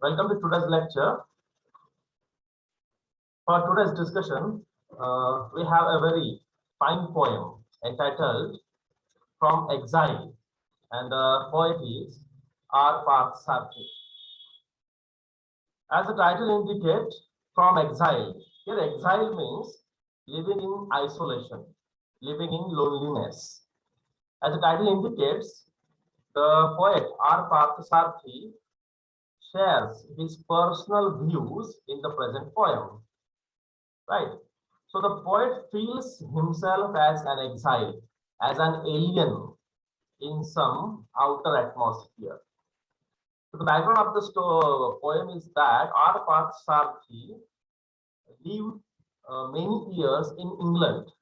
Welcome to today's lecture. For today's discussion, we have a very fine poem entitled From Exile, and the poet is R. Parthasarathi. As the title indicates, From Exile. Here, exile means living in isolation, living in loneliness. As the title indicates, the poet R. Parthasarathi shares his personal views in the present poem. Right. So the poet feels himself as an exile, as an alien in some outer atmosphere. So the background of the poem is that R. Parthasarathi lived many years in England.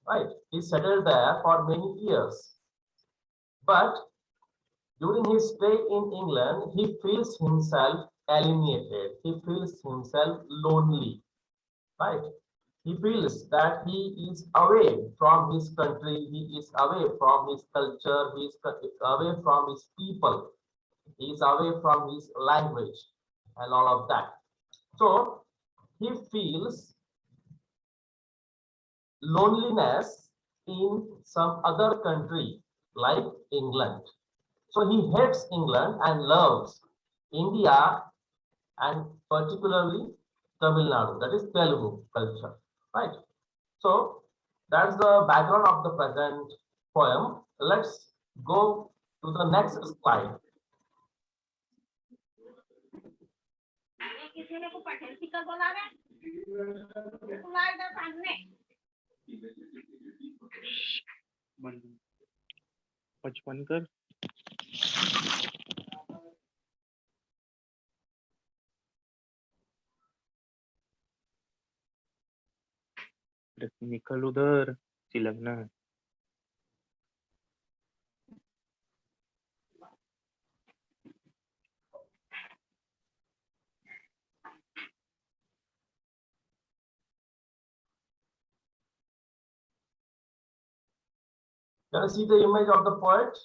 Right. He settled there for many years. But during his stay in England, he feels himself alienated. He feels himself lonely. Right. He feels that he is away from his country, he is away from his culture, he is away from his people, he is away from his language and all of that. So he feels loneliness in some other country like England. So he hates England and loves India and particularly Tamil Nadu, that is Telugu culture, right? So that's the background of the present poem. Let's go to the next slide. पचपन कर निकल उधर चिलकना है. Can you see the image of the poet?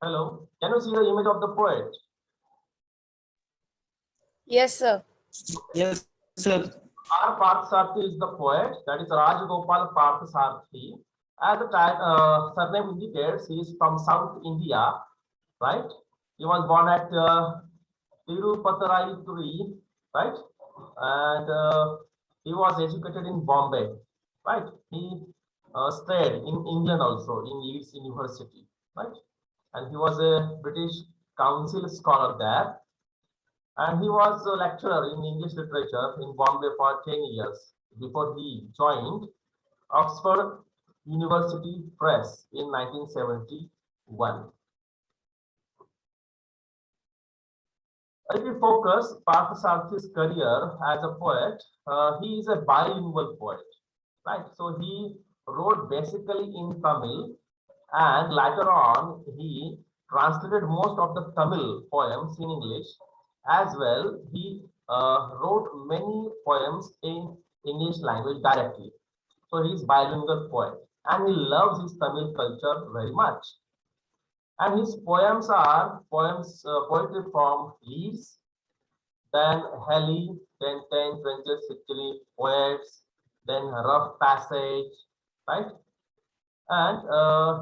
Hello, can you see the image of the poet? Yes, sir. Yes, sir. R. Parthasarathi is the poet, that is Rajagopal Parthasarathi. As the surname indicates, he is from South India, right? He was born at Tirupataraipuri, right? And he was educated in Bombay, right? He stayed in England also, in Leeds University, right? And he was a British Council scholar there. And he was a lecturer in English literature in Bombay for 10 years before he joined Oxford University Press in 1971. If we focus Parthasarathi's career as a poet, he is a bilingual poet, right? So he wrote basically in Tamil, and later on he translated most of the Tamil poems in English. As well, he wrote many poems in English language directly. So he is bilingual poet, and he loves his Tamil culture very much. And his poems are poetry from Leeds, then Halley, then 10th, 20th century poets, then Rough Passage, right? And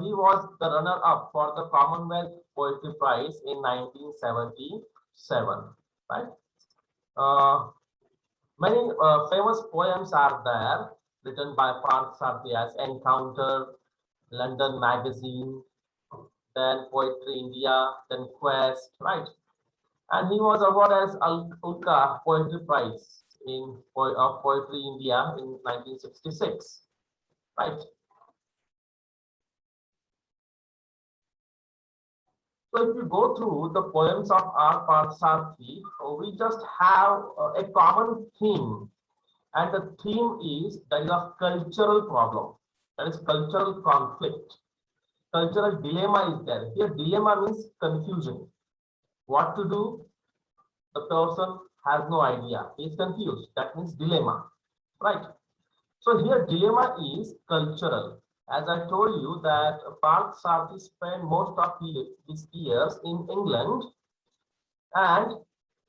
he was the runner-up for the Commonwealth Poetry Prize in 1977, right? Many famous poems are there written by Parthasarathi as Encounter, London Magazine, then Poetry India, then Quest, right? And he was awarded as Ulka Poetry Prize in Poetry India in 1966, right? So if you go through the poems of R. Parthasarathi, we just have a common theme, and the theme is that is of cultural problem, that is cultural conflict. Cultural dilemma is there. Here, dilemma means confusion. What to do? The person has no idea. He is confused. That means dilemma, right? So here, dilemma is cultural. As I told you that Parth Sarthi spent most of his years in England, and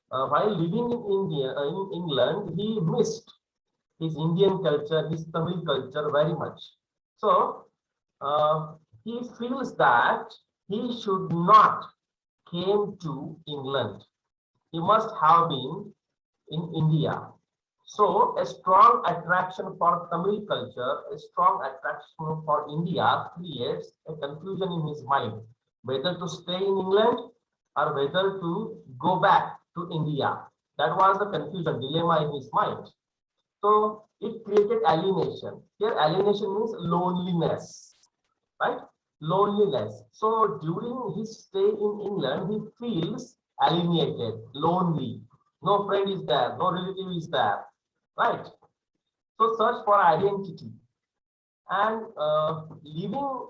while living in England, he missed his Indian culture, his Tamil culture very much. So he feels that he should not came to England. He must have been in India. So a strong attraction for Tamil culture, a strong attraction for India creates a confusion in his mind, whether to stay in England or whether to go back to India. That was the confusion, dilemma in his mind. So it created alienation. Here alienation means loneliness, right? Loneliness. So during his stay in England, he feels alienated, lonely. No friend is there, no relative is there, right? So search for identity, and living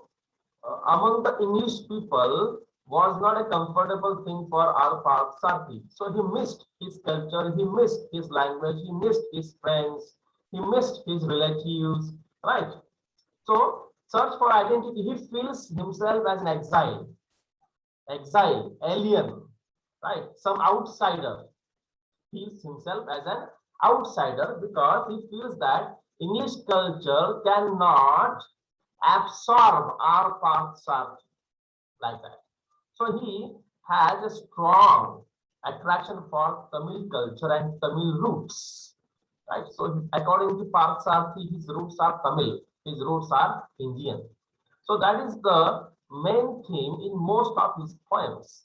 among the English people was not a comfortable thing for our Parth Sarthi. So he missed his culture, he missed his language, he missed his friends, he missed his relatives, right? So search for identity, he feels himself as an exile, alien, right? Some outsider. He sees himself as an outsider because he feels that English culture cannot absorb our Parth Sarthi like that. So he has a strong attraction for Tamil culture and Tamil roots, right? So according to Parth Sarthi, his roots are Tamil, his roots are Indian. So that is the main theme in most of his poems.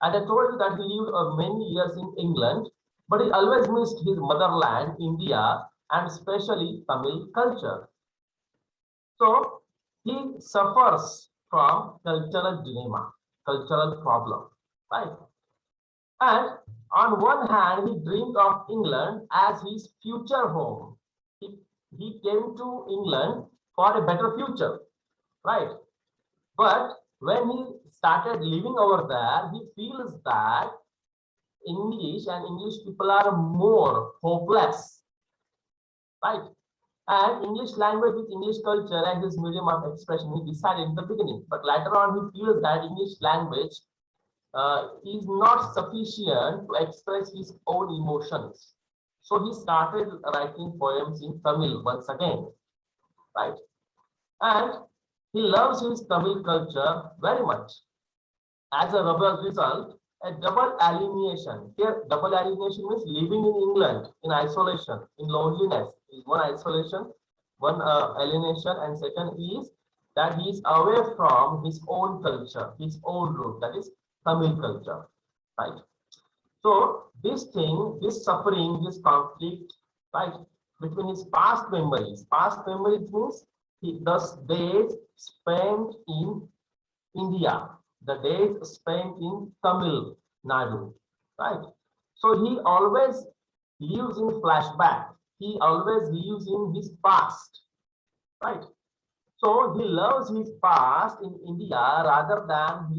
And I told you that he lived many years in England, but he always missed his motherland, India, and especially Tamil culture. So he suffers from cultural dilemma, cultural problem, right? And on one hand, he dreamed of England as his future home. He came to England for a better future, right? But when he started living over there, he feels that English and English people are more hopeless, right? And English language with English culture and his medium of expression, he decided in the beginning. But later on, he feels that English language is not sufficient to express his own emotions. So he started writing poems in Tamil once again, right? And he loves his Tamil culture very much. As a result, a double alienation. Here, double alienation means living in England in isolation, in loneliness. Is one isolation, one alienation, and second is that he is away from his own culture, his own root, that is Tamil culture, right? So this thing, this suffering, this conflict, right, between his past memories means the days spent in India, the days spent in Tamil Nadu, right? So he always lives in flashback. He always lives in his past, right? So he loves his past in India rather than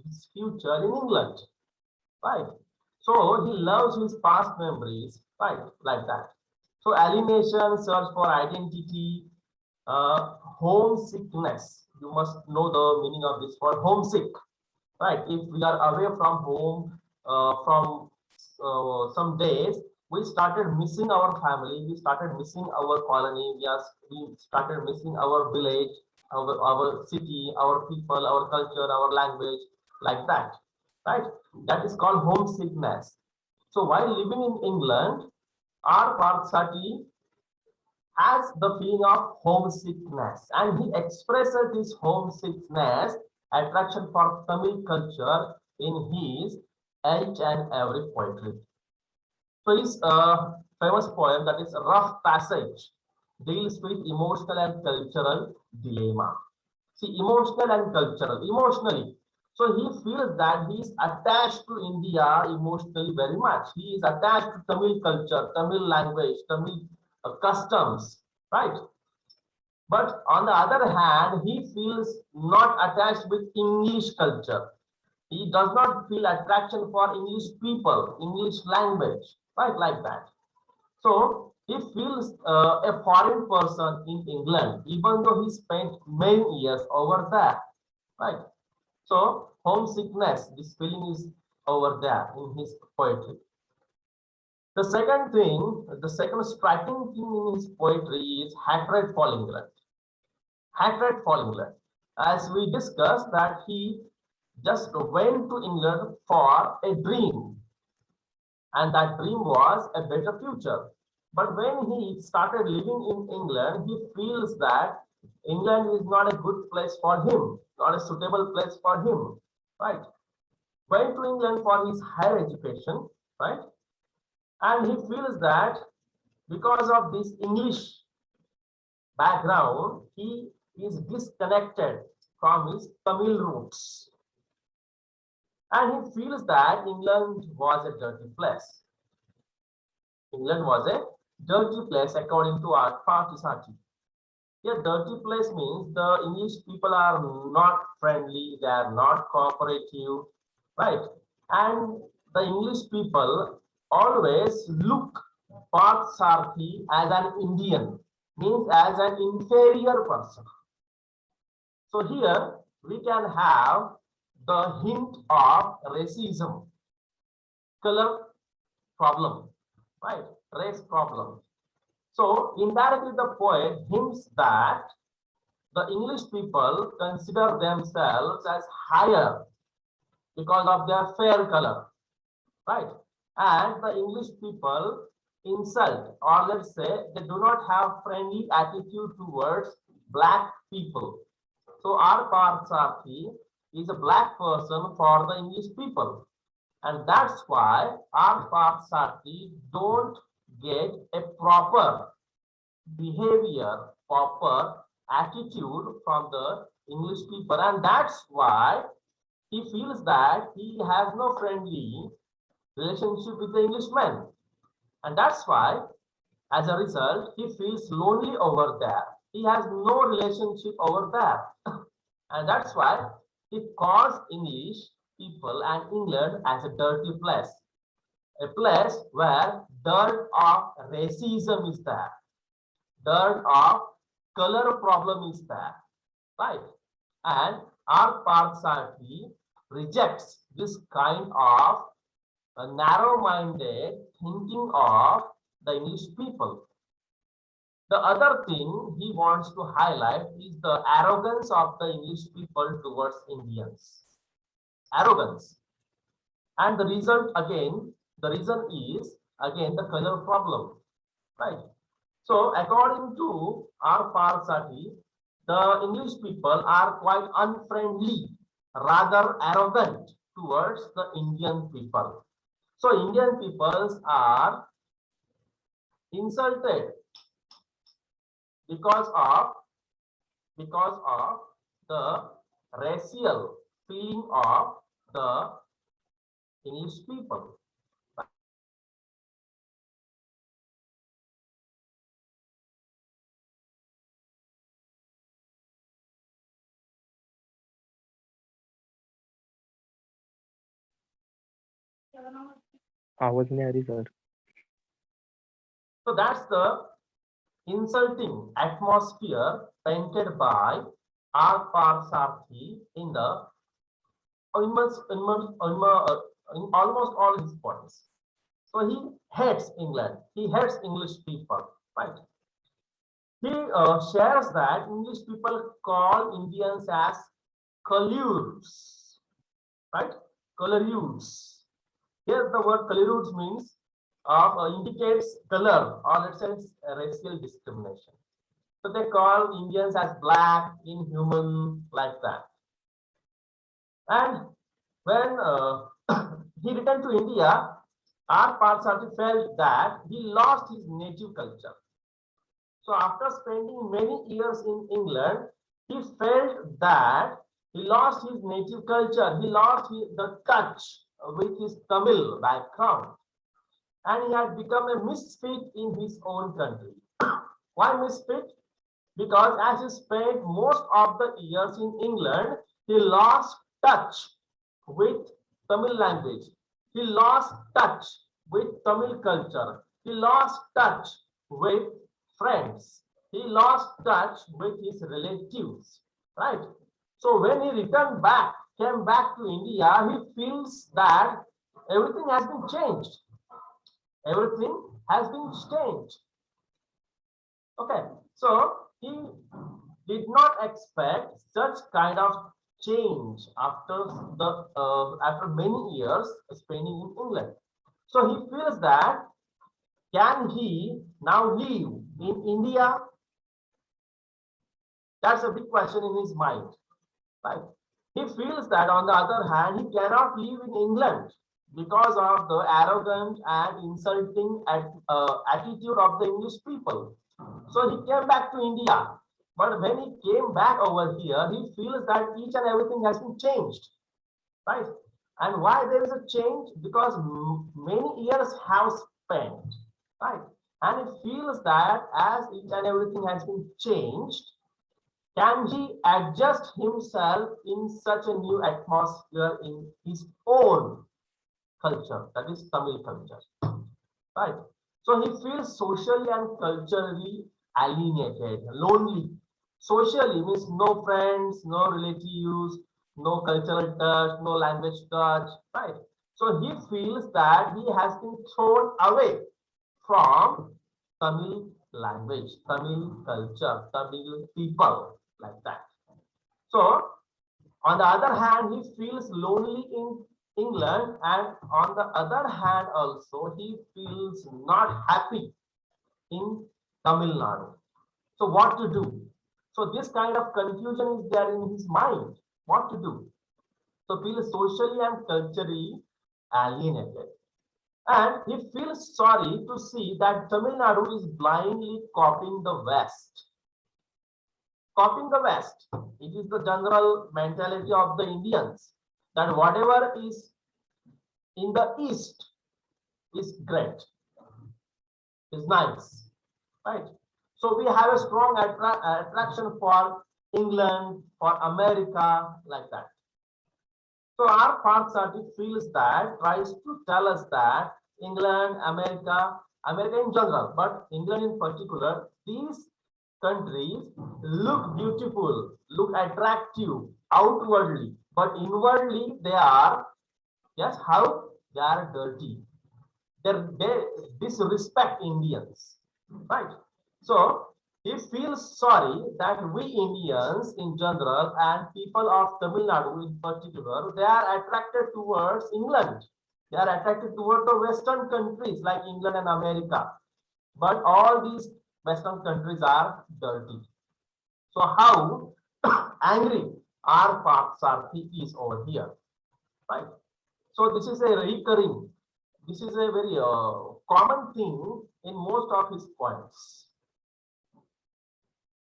his future in England, right? So he loves his past memories, right? Like that. So alienation, search for identity, homesickness. You must know the meaning of this word, homesick, right? If we are away from home from some days, we started missing our family, we started missing our colony, we started missing our village, our city, our people, our culture, our language, like that, right? That is called homesickness. So while living in England, our Parth Sarthi has the feeling of homesickness, and he expresses this homesickness, attraction for Tamil culture in his each and every poetry. So his famous poem, that is Rough Passage, deals with emotional and cultural dilemma. See, emotional and cultural, emotionally. So he feels that he is attached to India emotionally very much. He is attached to Tamil culture, Tamil language, Tamil customs, right? But on the other hand, he feels not attached with English culture. He does not feel attraction for English people, English language, right? Like that. So He feels a foreign person in England, even though he spent many years over there, right? So homesickness, this feeling is over there in his poetry. The second thing, the second striking thing in his poetry is hatred for England. Hatred for England. As we discussed that he just went to England for a dream, and that dream was a better future. But when he started living in England, he feels that England is not a good place for him, not a suitable place for him, right? Went to England for his higher education, right? And he feels that because of this English background, he is disconnected from his Tamil roots. And he feels that England was a dirty place. England was a dirty place according to our Partisati. A dirty place means the English people are not friendly, they are not cooperative, right? And the English people always look Parthsarthi as an Indian, means as an inferior person. So here we can have the hint of racism, color problem, right? Race problem. So indirectly the poet hints that the English people consider themselves as higher because of their fair color, right? And the English people insult, or let's say they do not have friendly attitude towards black people. So our Parthsarthi is a black person for the English people. And that's why our Parthsarthi don't get a proper behavior, proper attitude from the English people. And that's why he feels that he has no friendly relationship with the Englishman. And that's why, as a result, he feels lonely over there. He has no relationship over there. And that's why he calls English people and England as a dirty place. A place where dirt of racism is there. Dirt of color problem is there. Right? And our Parthsarthi rejects this kind of narrow-minded thinking of the English people. The other thing he wants to highlight is the arrogance of the English people towards Indians. Arrogance. And the result again, the reason is again the color problem. Right? So according to our Parthsarthi, the English people are quite unfriendly, rather arrogant towards the Indian people. So Indian peoples are insulted because of the racial feeling of the English people. आवाज नहीं आ रही sir. So that's the insulting atmosphere painted by R. Parthsarthi in almost all his poems. So he hates England. He hates English people, right? He shares that English people call Indians as colures, right? Colures. Here the word colures means indicates color, or let's say racial discrimination. So they call Indians as black, inhuman, like that. And when he returned to India, R. Parthsarthi felt that he lost his native culture. So after spending many years in England, he felt that he lost his native culture. He lost the touch with his Tamil background. And he had become a misfit in his own country. Why misfit? Because as he spent most of the years in England, he lost touch with Tamil language. He lost touch with Tamil culture. He lost touch with friends. He lost touch with his relatives, right? So when he came back to India, he feels that everything has been changed. Everything has been changed. Okay, so he did not expect such kind of change after many years spending in England. So he feels that can he now live in India? That's a big question in his mind, right? He feels that on the other hand, he cannot live in England because of the arrogant and insulting attitude of the English people. So he came back to India. But when he came back over here, he feels that each and everything has been changed, right? And why there is a change? Because many years have spent, right? And he feels that as each and everything has been changed, can he adjust himself in such a new atmosphere in his own culture, that is Tamil culture, right? So he feels socially and culturally alienated, lonely. Socially means no friends, no relatives, no cultural touch, no language touch, right? So he feels that he has been thrown away from Tamil language, Tamil culture, Tamil people, like that. So on the other hand, he feels lonely in England, and on the other hand, also he feels not happy in Tamil Nadu. So what to do? So this kind of confusion is there in his mind. What to do? So feels socially and culturally alienated. And he feels sorry to see that Tamil Nadu is blindly copying the West. Copying the West. It is the general mentality of the Indians that whatever is in the East is great, is nice, right? So we have a strong attraction for England, for America, like that. So our Parthsarthi feels that, tries to tell us that England, America in general, but England in particular, these countries look beautiful, look attractive outwardly, but inwardly they are, yes, how? They are dirty. They disrespect Indians, right? So he feels sorry that we Indians in general and people of Tamil Nadu in particular, they are attracted towards England. They are attracted towards the Western countries like England and America. But all these Western countries are dirty. So how angry our Parthsarthi is over here, right? So this is a recurring, this is a very common thing in most of his poems.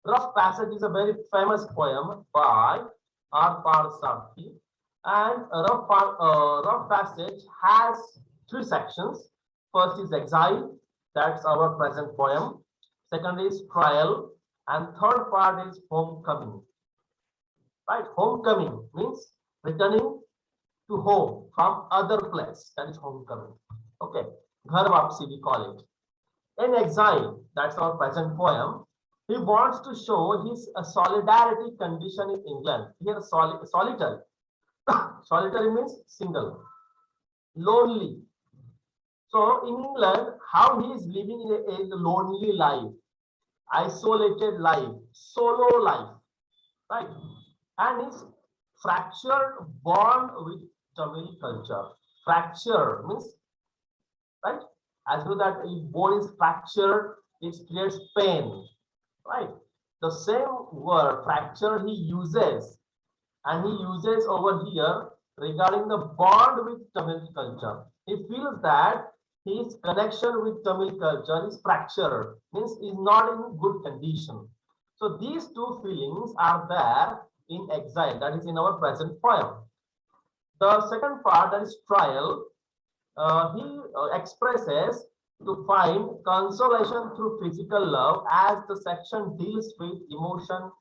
Rough Passage is a very famous poem by R. Parthsarthi, and Rough Passage has three sections. First is Exile, that's our present poem. Second is Trial, and third part is Homecoming. Right, homecoming means returning to home from other place. That is homecoming. Okay, Ghar Vapsi we call it. In Exile, that's our present poem. He wants to show his solidarity condition in England. Here, solitary. Solitary means single, lonely. So in England, how he is living a lonely life, isolated life, solo life, right? And his fractured bond with Tamil culture. Fracture means, right? As though that if bone is fractured, it creates pain, right? The same word fracture he uses, and he uses over here regarding the bond with Tamil culture. He feels that his connection with Tamil culture is fractured, means is not in good condition. So these two feelings are there in Exile, that is in our present poem. The second part, that is Trial, he expresses to find consolation through physical love, as the section deals with emotion,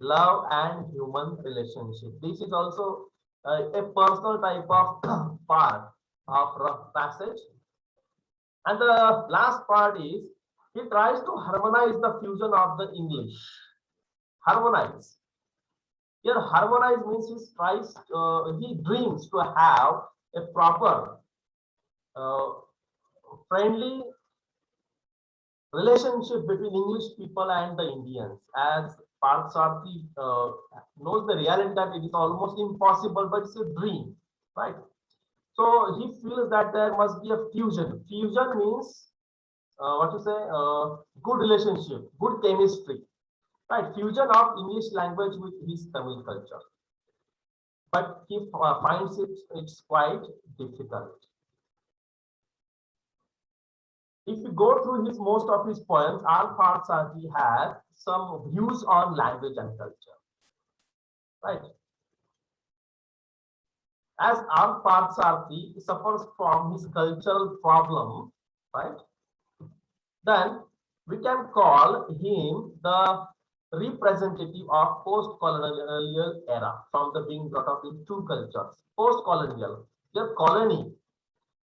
love, and human relationship. This is also a personal type of part of Rough Passage. And the last part is He tries to harmonize the fusion of the English. Harmonize. Here, harmonize means he dreams to have a proper, uh, friendly relationship between English people and the Indians. As Parthsarthi knows the reality that it is almost impossible, but it's a dream, right? So he feels that there must be a fusion. Fusion means what to say? Good relationship, good chemistry, right? Fusion of English language with his Tamil culture, but he finds it's quite difficult. If you go through his most of his poems, R. Parthsarthi has some views on language and culture, right? As R. Parthsarthi suffers from his cultural problem, right? Then we can call him the representative of post-colonial era from the being brought up in two cultures. Post-colonial, their colony.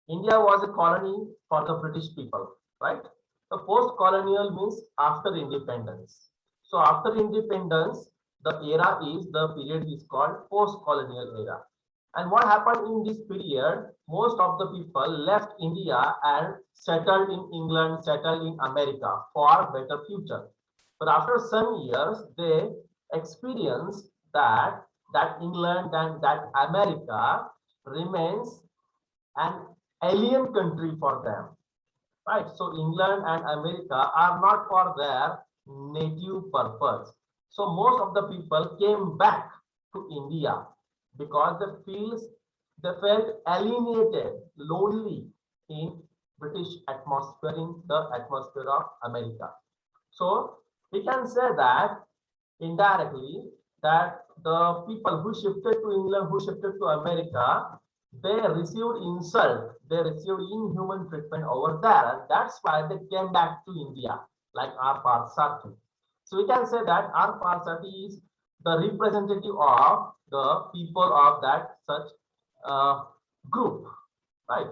India was a colony for the British people, right? The post-colonial means after independence. So after independence, the period is called post-colonial era. And what happened in this period? Most of the people left India and settled in England, settled in America for better future. But after some years, they experienced that England and that America remains an alien country for them, right? So England and America are not for their native purpose. So most of the people came back to India because they felt alienated, lonely in British atmosphere, in the atmosphere of America. So we can say that indirectly that the people who shifted to England, who shifted to America, they received insult, they received inhuman treatment over there, and that's why they came back to India, like R. Parthsarthi. So we can say that R. Parthsarthi is the representative of the people of that such group, right?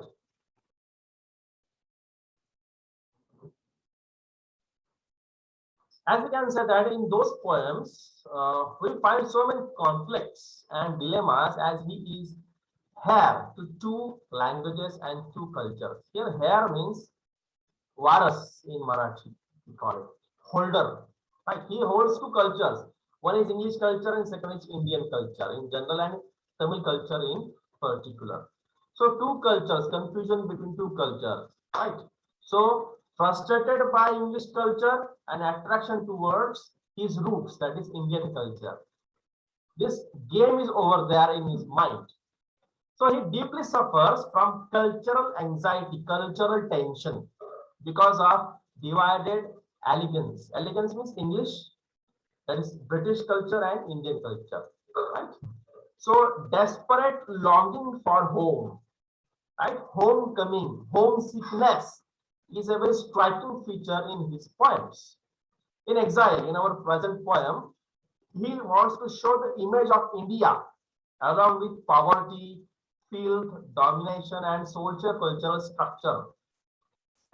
As we can say that in those poems, we find so many conflicts and dilemmas as he is heir to two languages and two cultures. Here, heir means varas in Marathi, we call it holder. Right? He holds two cultures. One is English culture and second is Indian culture in general and Tamil culture in particular. So two cultures, confusion between two cultures, right? So frustrated by English culture and attraction towards his roots, that is Indian culture. This game is over there in his mind. So he deeply suffers from cultural anxiety, cultural tension because of divided allegiance. Allegiance means English, that is British culture and Indian culture, right? So desperate longing for home, right? Homecoming, homesickness is a very striking feature in his poems. In Exile, in our present poem, he wants to show the image of India along with poverty, filth, domination, and social cultural structure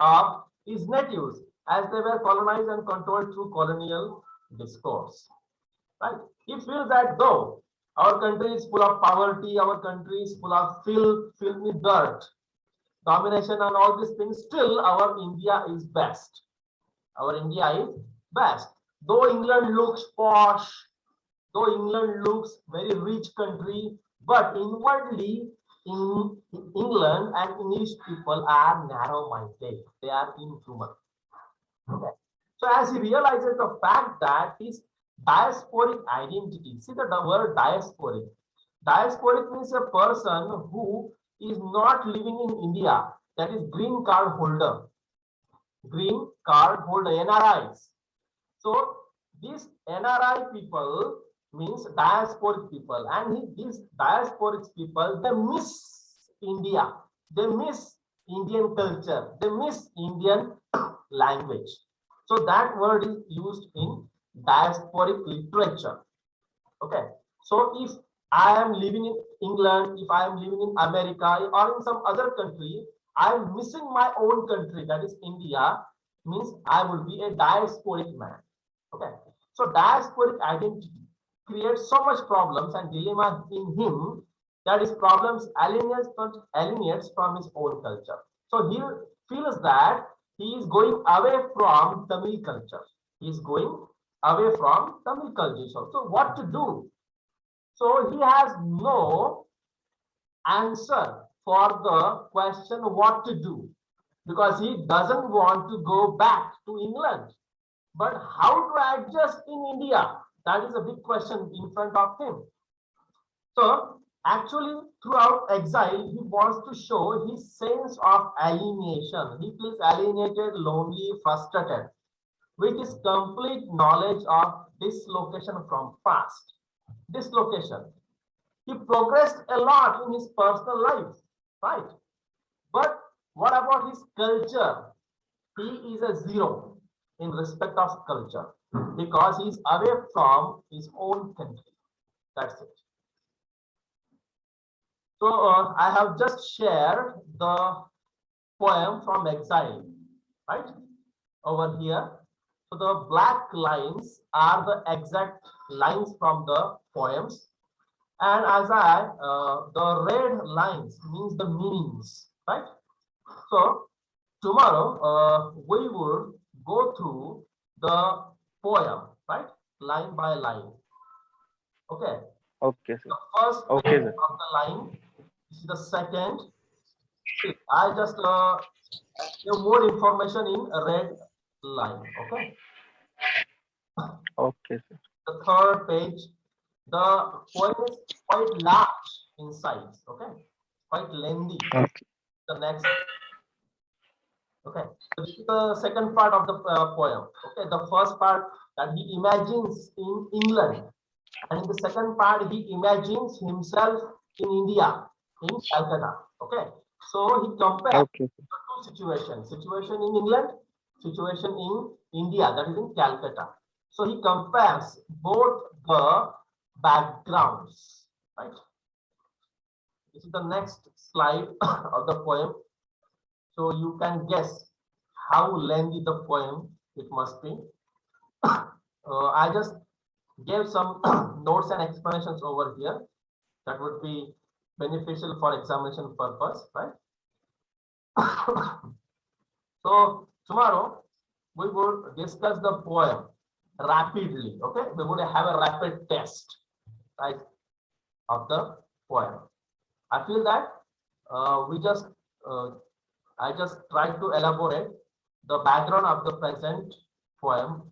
of his natives as they were colonized and controlled through colonial discourse. Right? He feels that though our country is full of poverty, our country is full of filth, filled with dirt, domination, and all these things, still our India is best. Our India is best. Though England looks posh, though England looks very rich country, but inwardly in England and English people are narrow-minded. They are inhuman. Okay. So as he realizes the fact that his diasporic identity, see the word diasporic. Diasporic means a person who is not living in India, that is green card holder. Green card holder, NRIs. So these NRI people means diasporic people, and these diasporic people, they miss India, they miss Indian culture, they miss Indian language. So that word is used in diasporic literature. Okay, so if I am living in England, if I am living in America or in some other country, I am missing my own country, that is India. means I will be a diasporic man. Okay, so diasporic identity creates so much problems and dilemma in him that his problems alienates from his own culture. So he feels that he is going away from Tamil culture. He is going away from Tamil culture. So what to do? So he has no answer for the question what to do, because he doesn't want to go back to England. But how to adjust in India? That is a big question in front of him. So actually, throughout exile, he wants to show his sense of alienation. He feels alienated, lonely, frustrated, with his complete knowledge of dislocation from past. Dislocation. He progressed a lot in his personal life, right? But what about his culture? He is a zero in respect of culture because he is away from his own country. That's it. So I have just shared the poem from exile, right? Over here. So the black lines are the exact lines from the poems. And as the red lines means the meanings, right? So tomorrow we will go through the poem, right? Line by line. Okay. Okay, sir. The first Okay, line sir. of the line. This is the second. I just give more information in a red line. Okay. Okay, sir. The third page. The poem is quite large in size. Okay. Quite lengthy. Okay. The next. Okay. So this is the second part of the poem. Okay. The first part that he imagines in England, and in the second part he imagines himself in India, in Calcutta. Okay. So he compares Okay, sir. the two situations: situation in England, situation in India, that is in Calcutta. So he compares both the backgrounds, right? This is the next slide of the poem. So you can guess how lengthy the poem it must be. I just gave some notes and explanations over here that would be beneficial for examination purpose, right? So tomorrow we will discuss the poem rapidly. Okay, we would have a rapid test, right, of the poem. I feel that I just tried to elaborate the background of the present poem